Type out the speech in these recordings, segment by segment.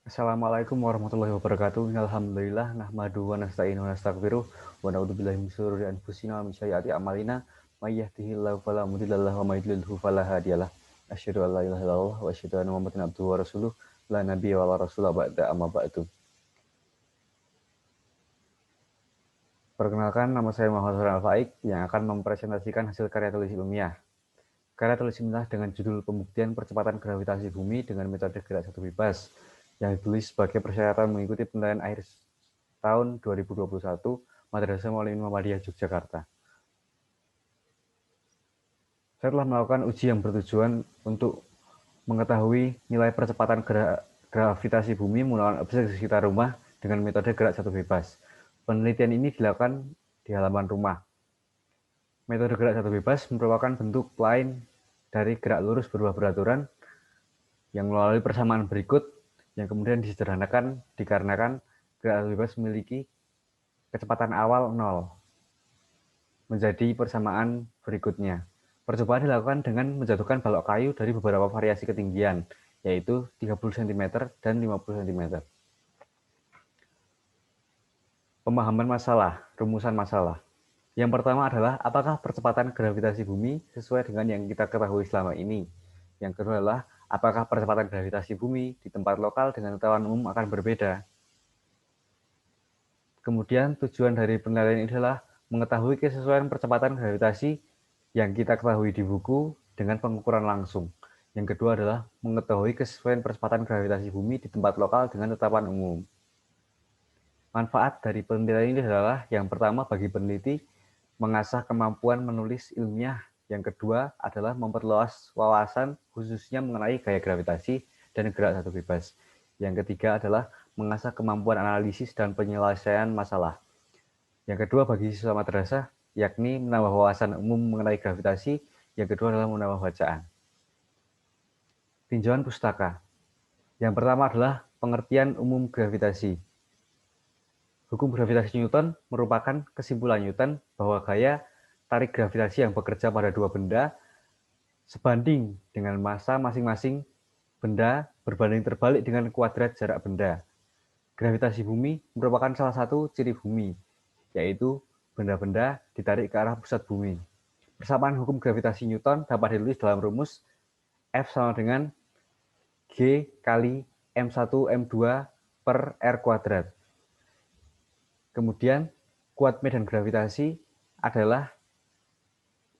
Assalamualaikum warahmatullahi wabarakatuh. Alhamdulillah nahmaduhu wa nasta'inuhu wa nastaghfiruh wa na'udzubillahi min syururi anfusina wa min sayyiati a'malina may yahdihillahu fala mudilla lahu wa may yudlilhu fala hadiyalah. Asyhadu an la ilaha illallah wa asyhadu anna Muhammadan abduhu wa rasuluh la nabiyya wa la rasula ba'da amma ba'du. Perkenalkan, nama saya Muhammad Farhan Al-Faik yang akan mempresentasikan hasil karya tulis ilmiah. Karya tulis ilmiah dengan judul Pembuktian Percepatan Gravitasi Bumi dengan Metode Gerak Satu Bebas yang ditulis sebagai persyaratan mengikuti penilaian akhir tahun 2021 Madrasah Maulid Muhammadiyah Yogyakarta. Saya telah melakukan uji yang bertujuan untuk mengetahui nilai percepatan gravitasi bumi menggunakan objek di sekitar rumah dengan metode gerak satu bebas. Penelitian ini dilakukan di halaman rumah. Metode gerak satu bebas merupakan bentuk lain dari gerak lurus berubah beraturan yang melalui persamaan berikut yang kemudian disederhanakan dikarenakan gerak satu bebas memiliki kecepatan awal 0 menjadi persamaan berikutnya. Percobaan dilakukan dengan menjatuhkan balok kayu dari beberapa variasi ketinggian, yaitu 30 cm dan 50 cm. Pemahaman masalah, rumusan masalah. Yang pertama adalah apakah percepatan gravitasi bumi sesuai dengan yang kita ketahui selama ini. Yang kedua adalah apakah percepatan gravitasi bumi di tempat lokal dengan pengetahuan umum akan berbeda. Kemudian tujuan dari penelitian ini adalah mengetahui kesesuaian percepatan gravitasi yang kita ketahui di buku dengan pengukuran langsung. Yang kedua adalah mengetahui kesesuaian percepatan gravitasi bumi di tempat lokal dengan tetapan umum. Manfaat dari penelitian ini adalah yang pertama bagi peneliti mengasah kemampuan menulis ilmiah, yang kedua adalah memperluas wawasan khususnya mengenai gaya gravitasi dan gerak satu bebas. Yang ketiga adalah mengasah kemampuan analisis dan penyelesaian masalah. Yang kedua bagi siswa madrasah yakni menambah wawasan umum mengenai gravitasi, yang kedua adalah menambah bacaan. Tinjauan pustaka. Yang pertama adalah pengertian umum gravitasi. Hukum gravitasi Newton merupakan kesimpulan Newton bahwa gaya tarik gravitasi yang bekerja pada dua benda sebanding dengan massa masing-masing benda berbanding terbalik dengan kuadrat jarak benda. Gravitasi bumi merupakan salah satu ciri bumi, yaitu benda-benda ditarik ke arah pusat bumi. Persamaan hukum gravitasi Newton dapat ditulis dalam rumus F sama dengan G kali M1 M2 per R kuadrat. Kemudian, kuat medan gravitasi adalah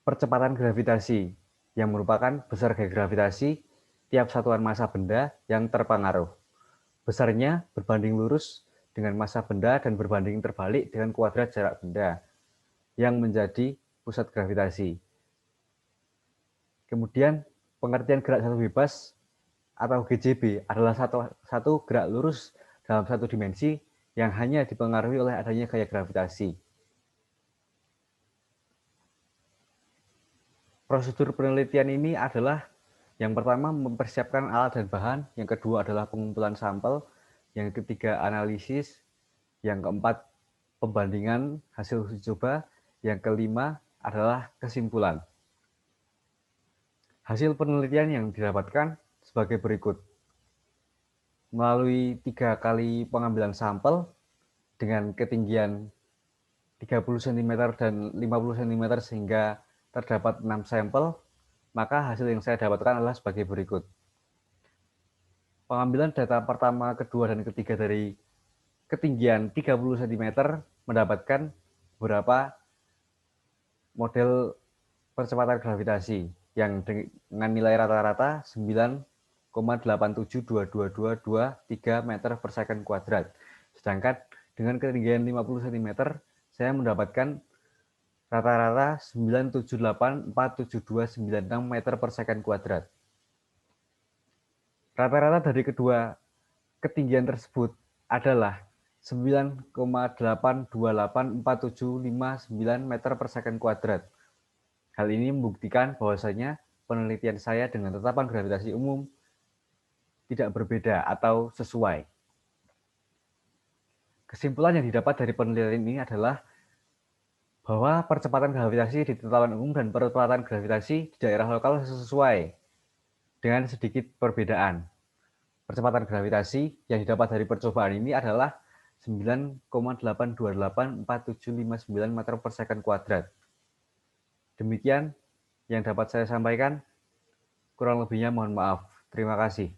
percepatan gravitasi yang merupakan besar gaya gravitasi tiap satuan massa benda yang terpengaruh. Besarnya berbanding lurus dengan massa benda dan berbanding terbalik dengan kuadrat jarak benda yang menjadi pusat gravitasi. Kemudian, pengertian gerak satu bebas atau GJB adalah satu gerak lurus dalam satu dimensi yang hanya dipengaruhi oleh adanya gaya gravitasi. Prosedur penelitian ini adalah yang pertama mempersiapkan alat dan bahan, yang kedua adalah pengumpulan sampel, yang ketiga analisis, yang keempat pembandingan hasil uji coba, yang kelima adalah kesimpulan. Hasil penelitian yang didapatkan sebagai berikut. Melalui 3 kali pengambilan sampel dengan ketinggian 30 cm dan 50 cm sehingga terdapat 6 sampel, maka hasil yang saya dapatkan adalah sebagai berikut. Pengambilan data pertama, kedua, dan ketiga dari ketinggian 30 cm mendapatkan beberapa model percepatan gravitasi yang dengan nilai rata-rata 9,8722223 meter per second kuadrat. Sedangkan dengan ketinggian 50 cm, saya mendapatkan rata-rata 978479296 meter per second kuadrat. Rata-rata dari kedua ketinggian tersebut adalah 9,8284759 meter per second kuadrat. Hal ini membuktikan bahwasanya penelitian saya dengan tetapan gravitasi umum tidak berbeda atau sesuai. Kesimpulan yang didapat dari penelitian ini adalah bahwa percepatan gravitasi di tetapan umum dan percepatan gravitasi di daerah lokal sesuai dengan sedikit perbedaan. percepatan gravitasi yang didapat dari percobaan ini adalah 9,8284759 meter per second kuadrat. Demikian yang dapat saya sampaikan, kurang lebihnya mohon maaf. Terima kasih.